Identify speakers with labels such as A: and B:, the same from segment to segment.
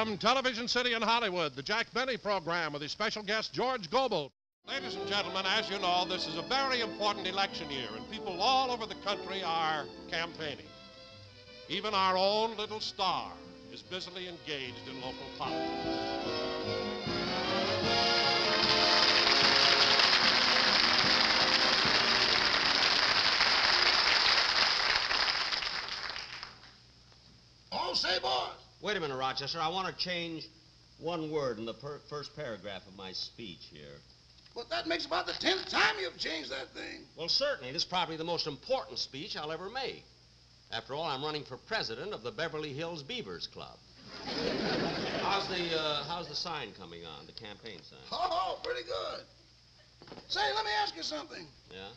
A: From Television City in Hollywood, the Jack Benny program with his special guest, George Gobel. Ladies and gentlemen, as you know, this is a very important election year, and people all over the country are campaigning. Even our own little star is busily engaged in local politics.
B: Oh, say, boys.
C: Wait a minute, Rochester. I want to change one word in the first paragraph of my speech here.
B: But that makes about the 10th time you've changed that thing.
C: Well, certainly. This is probably the most important speech I'll ever make. After all, I'm running for president of the Beverly Hills Beavers Club. How's the sign coming on, the campaign sign?
B: Oh, pretty good. Say, let me ask you something.
C: Yeah?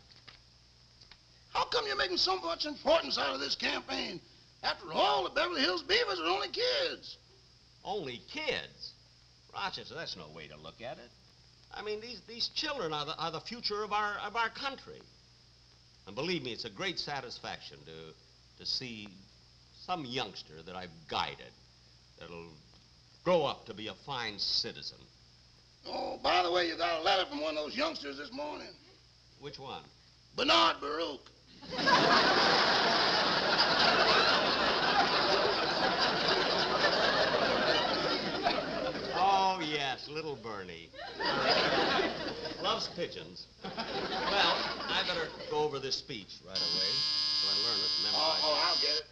B: How come you're making so much importance out of this campaign? After all, the Beverly Hills Beavers are only kids.
C: Only kids? Rochester, that's no way to look at it. I mean, these children are the future of our country. And believe me, it's a great satisfaction to see some youngster that I've guided that'll grow up to be a fine citizen.
B: Oh, by the way, you got a letter from one of those youngsters this morning.
C: Which one?
B: Bernard Baruch.
C: Oh, yes, little Bernie. Loves pigeons. Well, I better go over this speech right away so I learn it and memorize it.
B: I'll get it.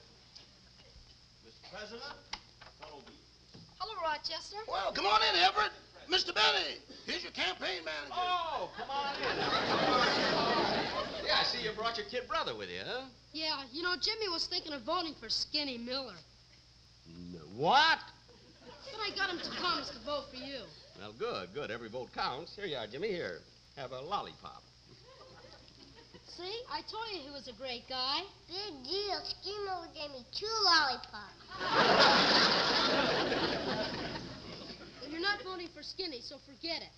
C: Mr. President, fellow Beavers.
D: Hello, Rochester.
B: Well, come on in, Everett. Mr. Benny, here's your campaign manager.
C: Oh, come on in. Yeah, I see you brought your kid brother with you, huh?
D: Yeah, you know, Jimmy was thinking of voting for Skinny Miller.
C: No, what?
D: But I got him to promise to vote for you.
C: Well, good. Every vote counts. Here you are, Jimmy. Here, have a lollipop.
D: See? I told you he was a great guy.
E: Big deal. Skinny Miller gave me 2 lollipops.
D: Well, you're not voting for Skinny, so forget it.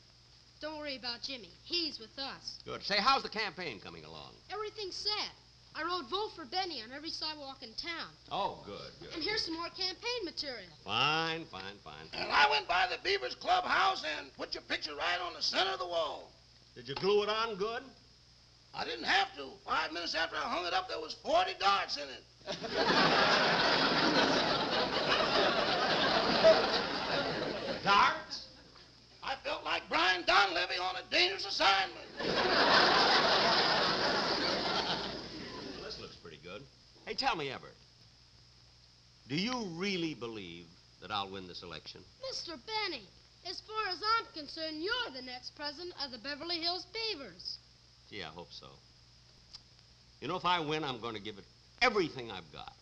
D: Don't worry about Jimmy. He's with us.
C: Good. Say, how's the campaign coming along?
D: Everything's set. I wrote Vote for Benny on every sidewalk in town.
C: Oh, good.
D: And here's some more campaign material.
C: Fine.
B: And I went by the Beavers Clubhouse and put your picture right on the center of the wall.
C: Did you glue it on good?
B: I didn't have to. 5 minutes after I hung it up, there was 40 darts in it.
C: Darts?
B: I felt like Brian Donlevy on a dangerous assignment.
C: Well, this looks pretty good. Hey, tell me, Everett, do you really believe that I'll win this election?
D: Mr. Benny, as far as I'm concerned, you're the next president of the Beverly Hills Beavers.
C: Gee, I hope so. You know, if I win, I'm going to give it everything I've got.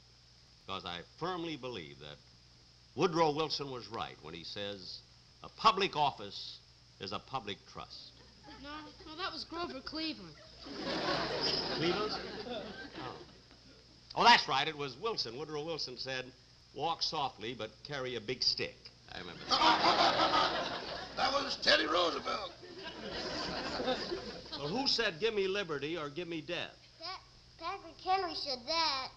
C: Because I firmly believe that Woodrow Wilson was right when he says a public office is a public trust.
D: No, that was Grover Cleveland.
C: Cleveland? Oh, that's right. It was Wilson. Woodrow Wilson said, walk softly, but carry a big stick. I remember that.
B: That was Teddy Roosevelt.
C: Well, who said, give me liberty or give me death?
E: Patrick Henry said that.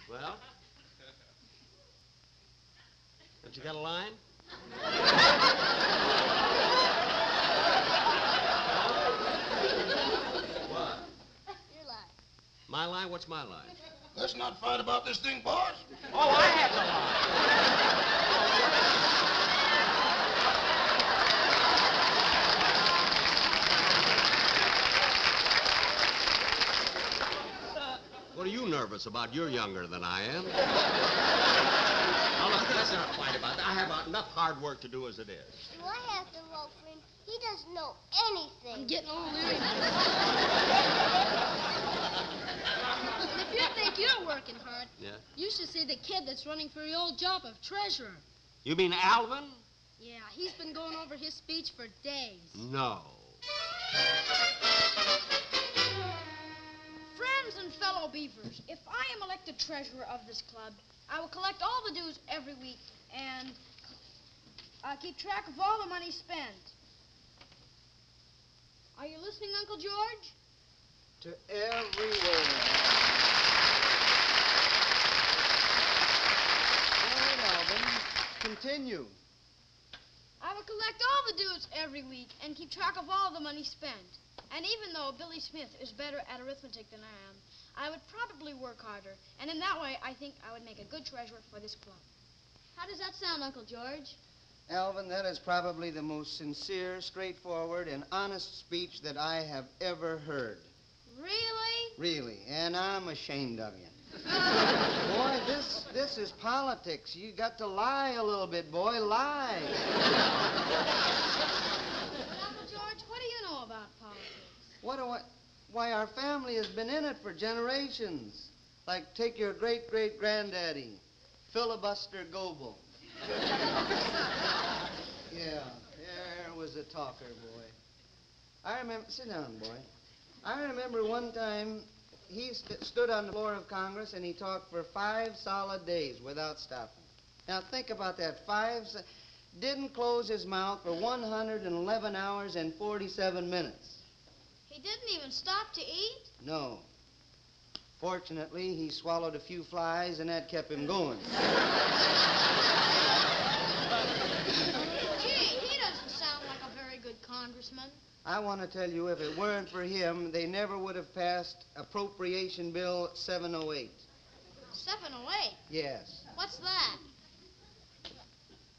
C: Well? Have you got a line? What?
E: Your line.
C: My line? What's my line?
B: Let's not fight about this thing, boss.
C: Oh, I have the line. What are you nervous about? You're younger than I am. Now, look, let's not fight about that. I have enough hard work to do as it is.
E: Do I have to vote for him? He doesn't know anything.
D: I'm getting all leery. If you think you're working hard,
C: Yeah?
D: you should see the kid that's running for the old job of treasurer.
C: You mean Alvin?
D: Yeah, he's been going over his speech for days.
C: No.
F: Friends and fellow beavers, if I am elected treasurer of this club, I will collect all the dues every week and keep track of all the money spent. Are you listening, Uncle George?
G: To every word. All right, Alvin. Continue.
F: I will collect all the dues every week and keep track of all the money spent. And even though Billy Smith is better at arithmetic than I am, I would probably work harder. And in that way, I think I would make a good treasurer for this club.
D: How does that sound, Uncle George?
G: Alvin, that is probably the most sincere, straightforward, and honest speech that I have ever heard.
F: Really?
G: Really, and I'm ashamed of you. Boy, this is politics. You got to lie a little bit, boy. Lie.
F: Uncle George, what do you know about politics?
G: What do I... Why, our family has been in it for generations. Like, take your great-great-granddaddy, Filibuster Goebel. Yeah, there was a talker, boy. I remember... Sit down, boy. I remember one time he stood on the floor of Congress and he talked for 5 solid days without stopping. Now, think about that. Didn't close his mouth for 111 hours and 47 minutes.
F: He didn't even stop to eat?
G: No. Fortunately, he swallowed a few flies, and that kept him going.
F: Gee, he doesn't sound like a very good congressman.
G: I want to tell you, if it weren't for him, they never would have passed Appropriation Bill 708.
F: 708?
G: Yes.
F: What's that?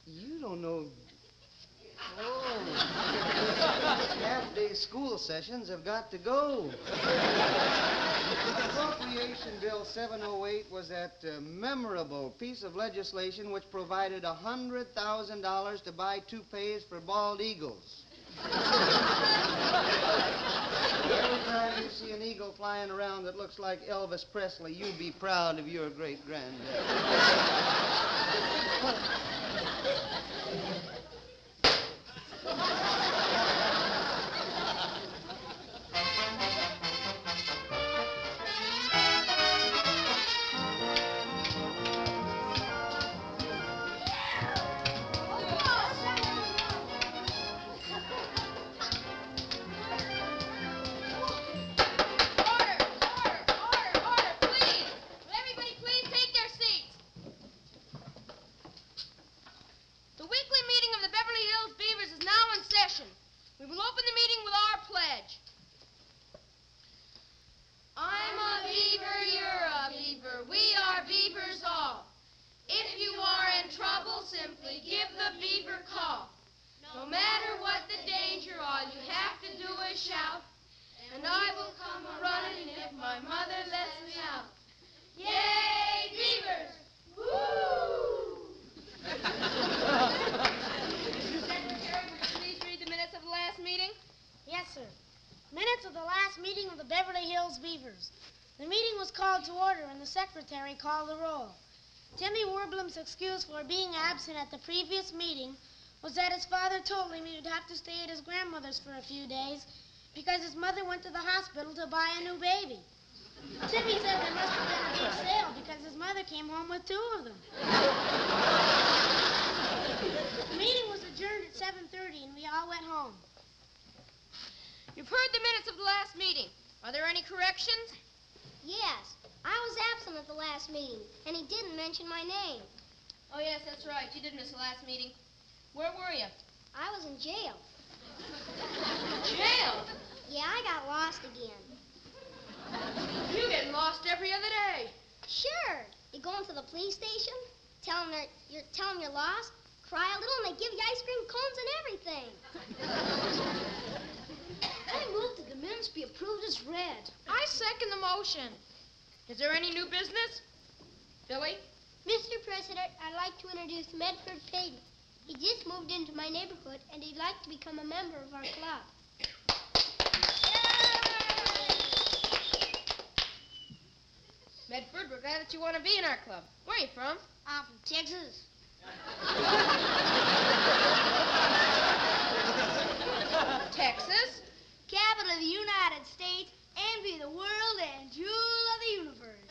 G: You don't know... Oh. Half-day school sessions have got to go. Appropriation Bill 708 was that memorable piece of legislation which provided $100,000 to buy toupees for bald eagles. Every time you see an eagle flying around that looks like Elvis Presley, you be proud of your great-granddad.
H: Secretary called the roll. Timmy Warblum's excuse for being absent at the previous meeting was that his father told him he would have to stay at his grandmother's for a few days because his mother went to the hospital to buy a new baby. Timmy said there must have been a big sale because his mother came home with 2 of them. The meeting was adjourned at 7:30 and we all went home.
I: You've heard the minutes of the last meeting. Are there any corrections?
E: Yes. I was absent at the last meeting, and he didn't mention my name.
I: Oh, yes, that's right. You did miss the last meeting. Where were you?
E: I was in jail.
I: Jail?
E: Yeah, I got lost again.
I: You get lost every other day.
E: Sure. You go into the police station, tell them you're lost, cry a little, and they give you ice cream cones and everything.
F: I move that the minutes be approved as read.
I: I second the motion. Is there any new business? Billy?
E: Mr. President, I'd like to introduce Medford Payton. He just moved into my neighborhood, and he'd like to become a member of our club.
I: Medford, we're glad that you want to be in our club. Where are you from?
E: I'm from Texas.
I: Texas?
F: Capital of the United States, envy of the world, and jewel of the universe.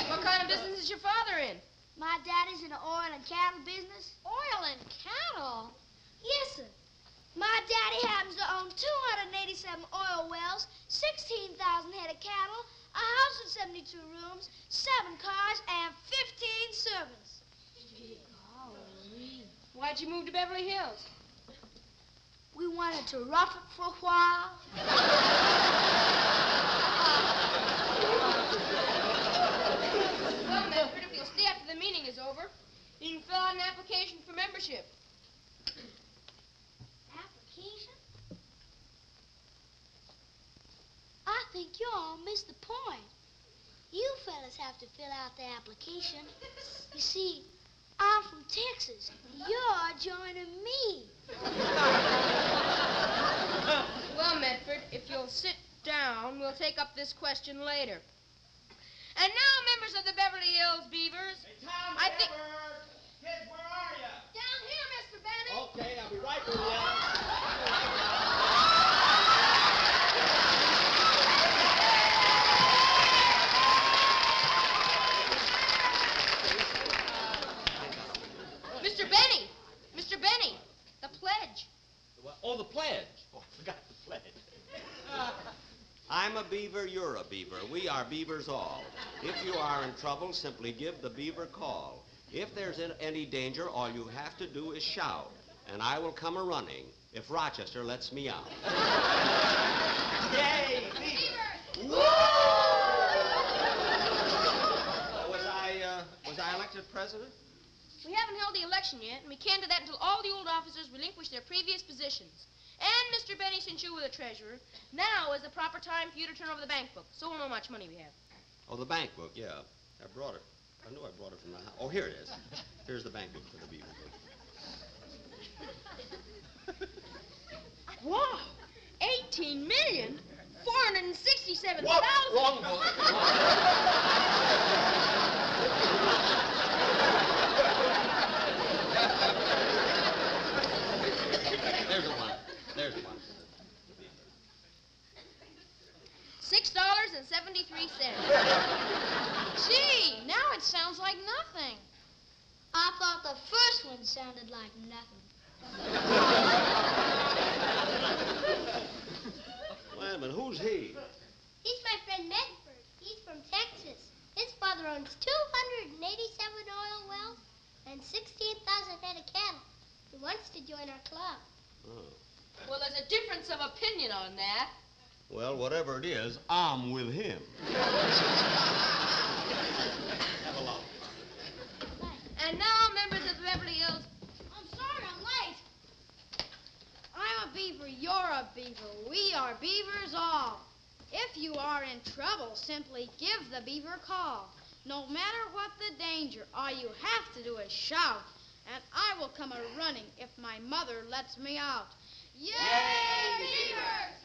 I: What kind of business is your father in?
F: My daddy's in the oil and cattle business.
I: Oil and cattle?
E: Yes, sir.
H: My daddy happens to own 287 oil wells, 16,000 head of cattle, a house with 72 rooms, 7 cars, and 15 servants.
I: Golly. Why'd you move to Beverly Hills?
H: We wanted to rough it for a while.
I: Well, Medford, if you'll stay after the meeting is over, you can fill out an application for membership.
H: Application? I think you all missed the point. You fellas have to fill out the application. You see, I'm from Texas. You're joining me.
I: Well, Medford, if you'll sit down, we'll take up this question later. And now, members of the Beverly Hills Beavers,
C: Hey, Tom,
I: I think...
C: Kids, where are you?
I: Down here, Mr. Benny.
C: Okay, I'll be right with you.
I: Mr. Benny! Mr. Benny! The pledge.
C: Oh, the pledge. Oh, I forgot the pledge. I'm a beaver, you're a beaver. We are beavers all. If you are in trouble, simply give the beaver call. If there's any danger, all you have to do is shout, and I will come a-running if Rochester lets me out. Yay, beaver! Was I elected president?
I: We haven't held the election yet, and we can't do that until all the old officers relinquish their previous positions. And, Mr. Benny, since you were the treasurer, now is the proper time for you to turn over the bank book, so we'll know how much money we have.
C: Oh, the bank book, yeah. I brought it. I knew I brought it from the house. Oh, here it is. Here's the bank book for the beaver book.
I: Wow! 18,467,000.
C: Wrong book. There's the one. There's the one.
I: $6.73.
F: Gee, now it sounds like nothing.
H: I thought the first one sounded like nothing.
C: Wait a minute, who's he?
E: He's my friend Medford. He's from Texas. His father owns 287 oil wells and 16,000 head of cattle. He wants to join our club.
C: Oh.
I: Well, there's a difference of opinion on that.
C: Well, whatever it is, I'm with him.
I: And now, members of the Beverly Hills,
H: I'm sorry I'm late.
F: I'm a beaver, you're a beaver. We are beavers all. If you are in trouble, simply give the beaver a call. No matter what the danger, all you have to do is shout, and I will come a-running if my mother lets me out. Yay, beavers!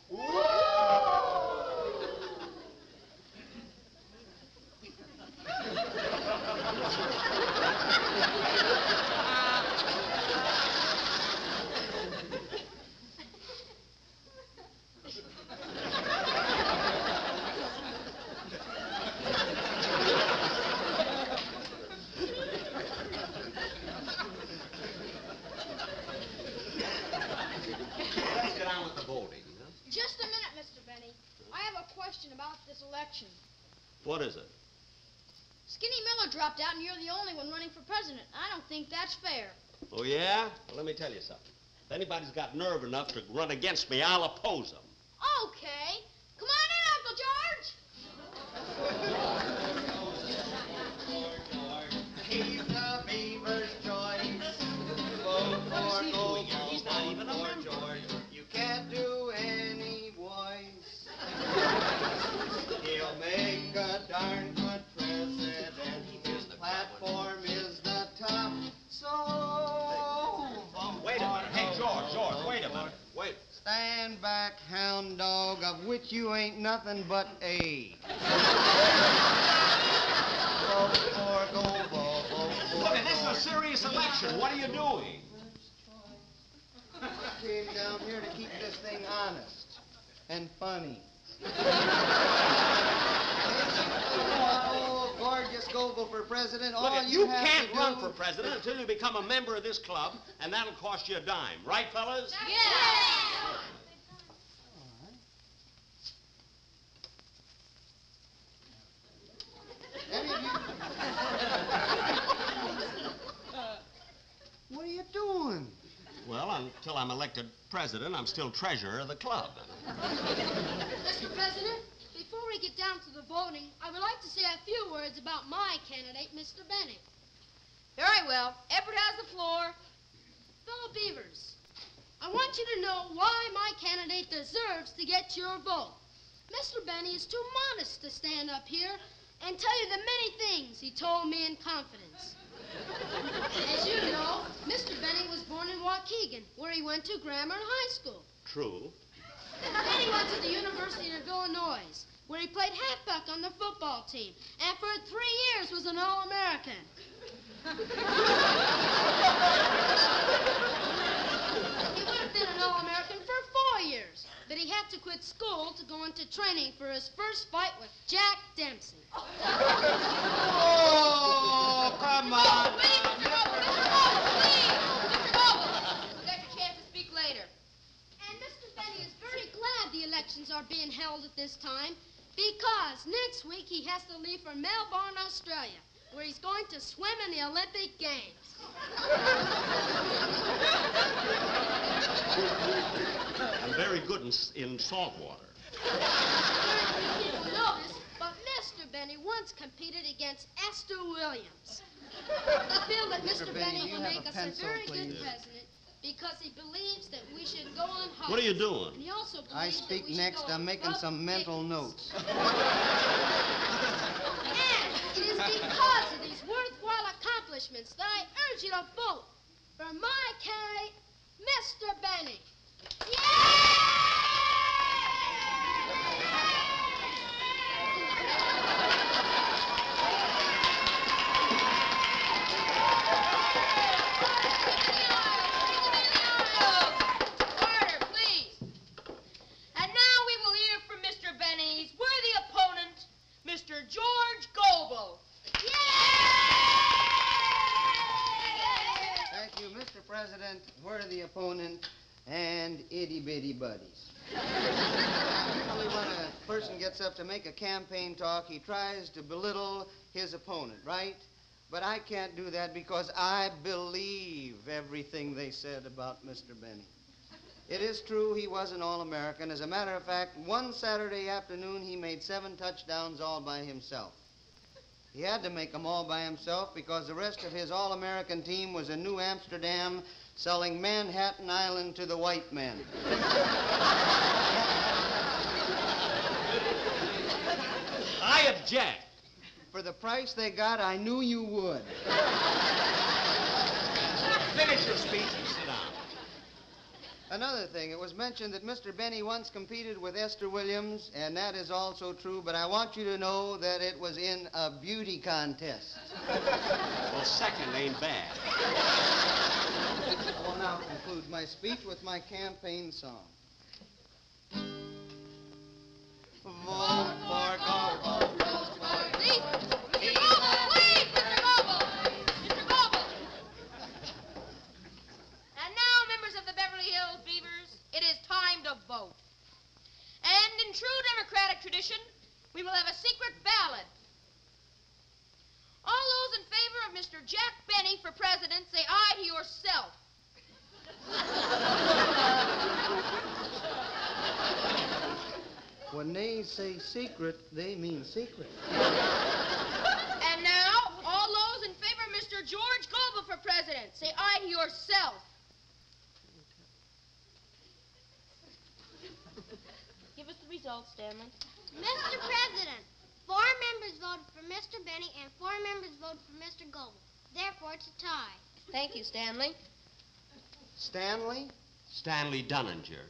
C: Let's get on with the voting, huh?
F: Just a minute, Mr. Benny. I have a question about this election.
C: What is it?
F: Skinny Miller dropped out, and you're the only one running for president. I don't think that's fair.
C: Oh, yeah? Well, let me tell you something. If anybody's got nerve enough to run against me, I'll oppose them.
F: Okay. Come on in, Uncle George.
G: He's the beaver's choice. Vote for Gold.
C: He's not even a member.
G: George. You can't do any voice. He'll make a darn good president. His platform is the top. So vote
C: Wait a minute.
G: for
C: Hey,
G: Gold.
C: George, wait a minute. Wait.
G: Stand back, hound dog, of which you ain't nothing but a. Vote for Gold Ball. Vote for
C: Look, this is a
G: George.
C: serious election. What are you doing?
G: Came down here to keep this thing honest and funny. Oh, gorgeous Goebel for president.
C: Look,
G: All
C: you
G: have
C: can't
G: to do...
C: run for president until you become a member of this club, and that'll cost you a dime. Right, fellas?
G: Any of you... What are you doing?
C: Well, until I'm elected president, I'm still treasurer of the club.
D: Mr. President, before we get down to the voting, I would like to say a few words about my candidate, Mr. Benny.
I: Very well. Edward has the floor.
D: Fellow Beavers, I want you to know why my candidate deserves to get your vote. Mr. Benny is too modest to stand up here and tell you the many things he told me in confidence. As you know, Mr. Benny was born in Waukegan, where he went to grammar and high school.
C: True.
D: Then he went to the University of Illinois, where he played halfback on the football team, and for 3 years was an All-American. He would have been an All-American for 4 years, but he had to quit school to go into training for his first fight with Jack Dempsey.
G: Oh, come on.
I: Wait, Mr. Goble, please! Mr. Goble, you'll get your chance to speak later.
D: And Mr. Benny is very glad the elections are being held at this time, because next week he has to leave for Melbourne, Australia, where he's going to swim in the Olympic Games.
C: I'm very good in salt water.
D: Very few people know this, but Mr. Benny once competed against Esther Williams. I feel that Mr. Benny
G: Benny,
D: will
G: you have
D: make
G: a
D: us
G: pencil,
D: a very good
G: please?
D: president because he believes that we should go on holidays.
C: What are you doing?
D: And he also believes
G: I
D: that
G: speak
D: we should
G: next.
D: go
G: I'm making
D: rub
G: some mental
D: chickens.
G: notes.
D: And it is because of these worthwhile accomplishments that I urge you to vote for my candidate, Mr. Benny.
I: Order, please. And now we will hear from Mr. Benny's worthy opponent, Mr. George Goebel.
G: Thank you, Mr. President, worthy opponent, and itty-bitty buddies. Usually when a person gets up to make a campaign talk, he tries to belittle his opponent, right? But I can't do that because I believe everything they said about Mr. Benny. It is true he was an All-American. As a matter of fact, one Saturday afternoon he made 7 touchdowns all by himself. He had to make them all by himself because the rest of his All-American team was in New Amsterdam selling Manhattan Island to the white men.
C: I object.
G: For the price they got, I knew you would.
C: Finish your speech and sit down.
G: Another thing, it was mentioned that Mr. Benny once competed with Esther Williams, and that is also true, but I want you to know that it was in a beauty contest.
C: Well, second ain't bad.
G: I will now conclude my speech with my campaign song. Vote for Goebel.
I: Please, Mr. Goebel, please, Mr. Goebel. Mr. Goebel. And now, members of the Beverly Hills Beavers, it is time to vote. And in true Democratic tradition, we will have a secret ballot. All those in favor of Mr. Jack Benny for president, say aye to yourself.
G: When they say secret, they mean secret.
I: And now, all those in favor of Mr. George Goebel for president, say aye to yourself. Give us the results, Stanley.
E: Mr. President, 4 members voted for Mr. Benny and 4 members voted for Mr. Goebel. Therefore, it's a tie.
I: Thank you, Stanley.
G: Stanley?
C: Stanley Dunninger.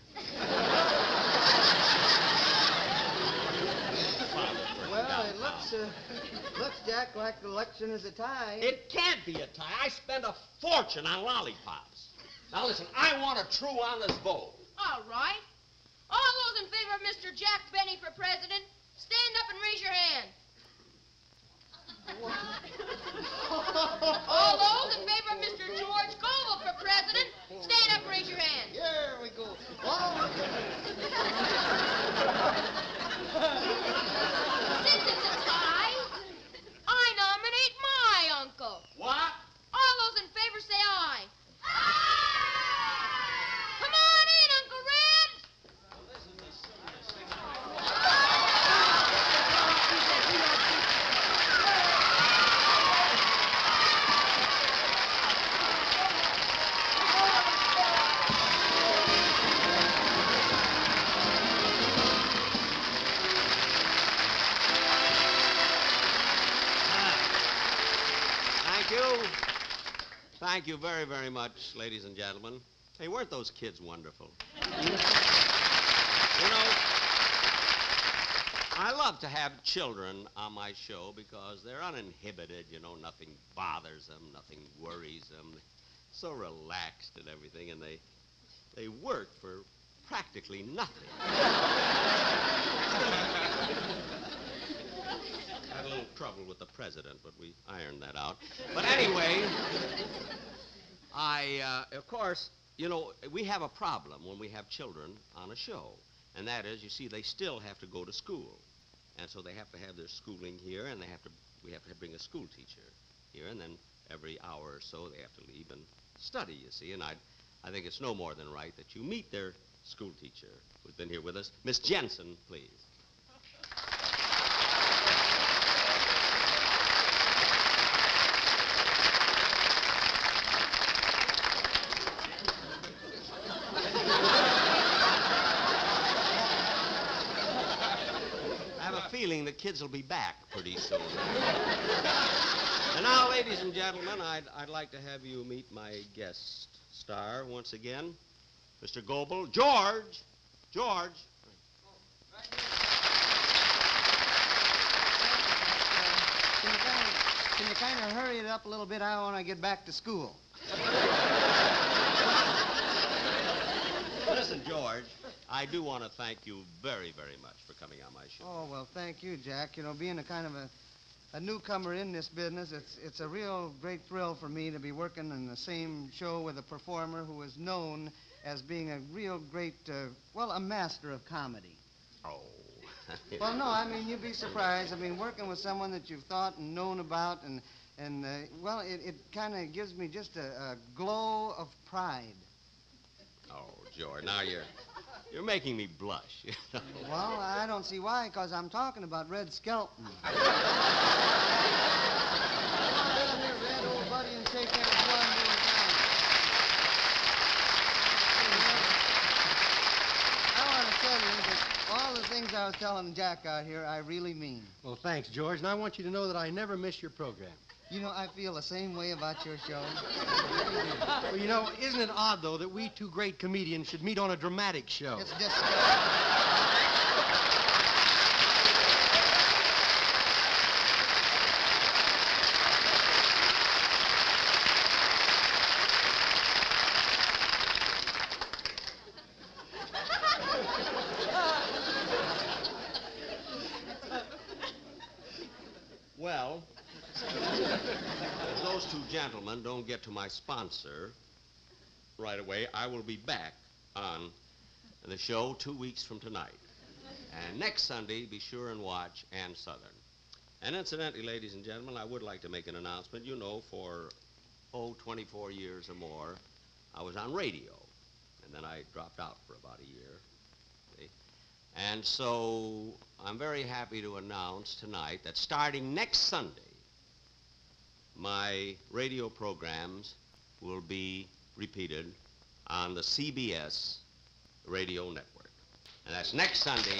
G: Well, it looks, Jack, like the election is a tie.
C: It can't be a tie. I spent a fortune on lollipops. Now listen, I want a true, honest vote.
I: All right. All those in favor of Mr. Jack Benny for president, stand up and raise your hand. All those in favor of Mr. George Goble for president, stand up and raise your hand.
G: Here we go. Oh.
I: Since it's a tie, I nominate my uncle.
C: What?
I: All those in favor say aye. Come on in, Uncle Red.
C: Thank you. Thank you very, very much, ladies and gentlemen. Hey, weren't those kids wonderful? You know, I love to have children on my show because they're uninhibited, you know, nothing bothers them, nothing worries them. So relaxed and everything, and they work for practically nothing. Had a little trouble with the president, but we ironed that out. But anyway, of course, you know, we have a problem when we have children on a show. And that is, you see, they still have to go to school. And so they have to have their schooling here, and we have to bring a school teacher here, and then every hour or so they have to leave and study, you see. And I think it's no more than right that you meet their school teacher who's been here with us. Miss Jensen, please. Feeling the kids will be back pretty soon. And now, ladies and gentlemen, I'd like to have you meet my guest star once again, Mr. Goble. George! George!
G: Can you kind of hurry it up a little bit? I want to get back to school.
C: Listen, George, I do want to thank you very, very much for coming on my show.
G: Oh, well, thank you, Jack. You know, being a kind of a newcomer in this business, it's a real great thrill for me to be working in the same show with a performer who is known as being a real great, a master of comedy.
C: Oh.
G: Well, no, I mean, you'd be surprised. I mean, working with someone that you've thought and known about, and it kind of gives me just a glow of pride.
C: Oh, George, now you're making me blush. You know?
G: Well, I don't see why, because I'm talking about Red Skelton. Come on down here, Red, old buddy, and shake hands one more time. I want to tell you that all the things I was telling Jack out here, I really mean.
J: Well, thanks, George, and I want you to know that I never miss your program.
G: You know, I feel the same way about your show.
J: Well, you know, isn't it odd, though, that we two great comedians should meet on a dramatic show?
G: It's just...
C: Well, if those two gentlemen don't get to my sponsor right away, I will be back on the show 2 weeks from tonight. And next Sunday, be sure and watch Ann Southern. And incidentally, ladies and gentlemen, I would like to make an announcement. You know, for, 24 years or more, I was on radio. And then I dropped out for about a year. See? And so I'm very happy to announce tonight that starting next Sunday, my radio programs will be repeated on the CBS radio network. And that's next Sunday.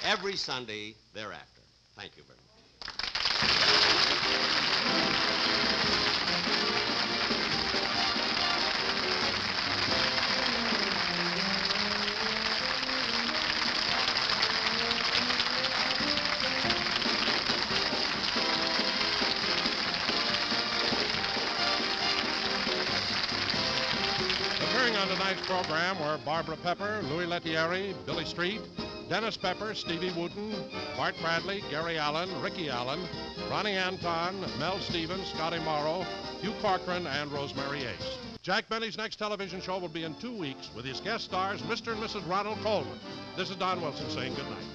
C: And every Sunday thereafter. Thank you very much.
A: tonight's program were Barbara Pepper, Louis Lettieri, Billy Street, Dennis Pepper, Stevie Wooten, Bart Bradley, Gary Allen, Ricky Allen, Ronnie Anton, Mel Stevens, Scotty Morrow, Hugh Corcoran, and Rosemary Ace. Jack Benny's next television show will be in 2 weeks with his guest stars, Mr. and Mrs. Ronald Colman. This is Don Wilson saying good night.